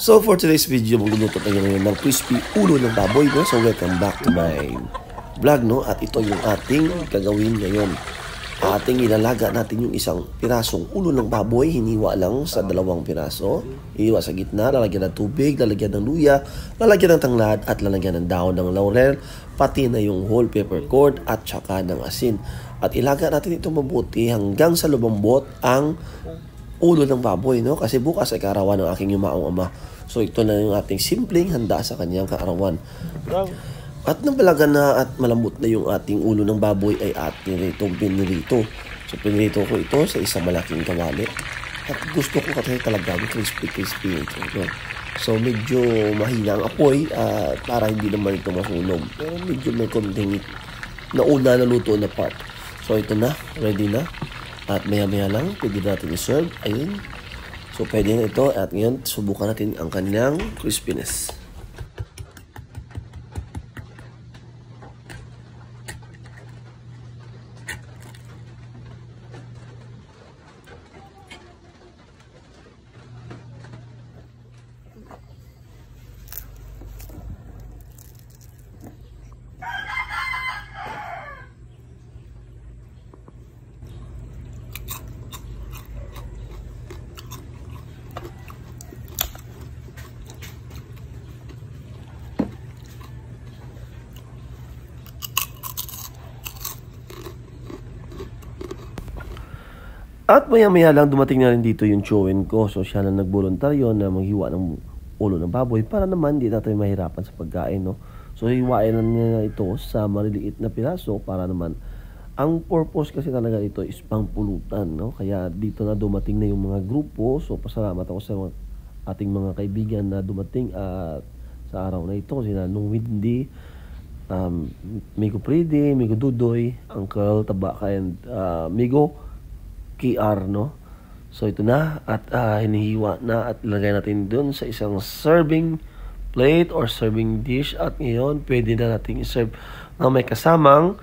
So for today's video, magluluto tayo ngayon ng crispy ulo ng baboy, no? So welcome back to my vlog, no? At ito yung ating gagawin ngayon. Ating ilalaga natin yung isang pirasong ulo ng baboy, hiniwa lang sa 2 piraso. Hiniwa sa gitna, lalagyan ng tubig, lalagyan ng luya, lalagyan ng tanglad at lalagyan ng dahon ng laurel, pati na yung whole peppercorn at saka ng asin. At ilaga natin ito mabuti hanggang sa lumambot ang ulo ng baboy, no? Kasi bukas ay kaarawan ng aking yumaong ama. So ito na yung ating simpleng handa sa kanyang kaarawan. At nang balaga na at malambot na yung ating ulo ng baboy ay ating itong pinirito. So pinirito ko ito sa isang malaking kawali. At gusto ko kasi talagang crispy ito, no? So medyo mahina ang apoy para hindi naman ito masunog. Pero medyo may konting nauna na luto na part. So ito na, ready na. At maya-maya lang, pwede natin i-serve. Ayun. So, pwede na ito. At ngayon, subukan natin ang kanyang crispiness. At maya-maya lang dumating na rin dito yung chowin ko. So siya na nagboluntaryo na maghiwa ng ulo ng baboy para naman hindi natin mahirapan sa pagkain, no? So hiwain na niya ito sa maliliit na piraso para naman ang purpose kasi talaga ito is pangpulutan, no? Kaya dito na dumating na yung mga grupo. So pasalamat ako sa ating mga kaibigan na dumating at sa araw na ito. Sina Nung Windy, Migo Pridi, Migo Dudoy, Uncle Tabaka and Migo KR, no? So ito na at hinihiwa na at ilagay natin dun sa isang serving plate or serving dish. At ngayon pwede na natin i-serve na may kasamang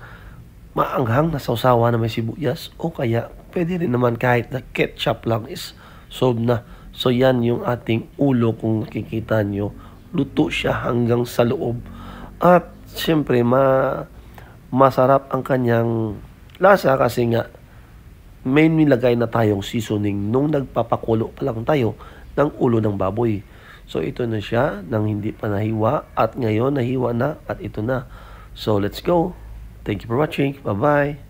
maanghang na sausawa na may sibuyas o kaya pwede rin naman kahit na ketchup lang is solved na. So yan yung ating ulo. Kung nakikita nyo, luto siya hanggang sa loob at syempre masarap ang kanyang lasa kasi nga may nilagay na tayong seasoning nung nagpapakulo pa lang tayo ng ulo ng baboy. So ito na siya nang hindi pa nahiwa at ngayon nahiwa na at ito na. So let's go. Thank you for watching. Bye-bye.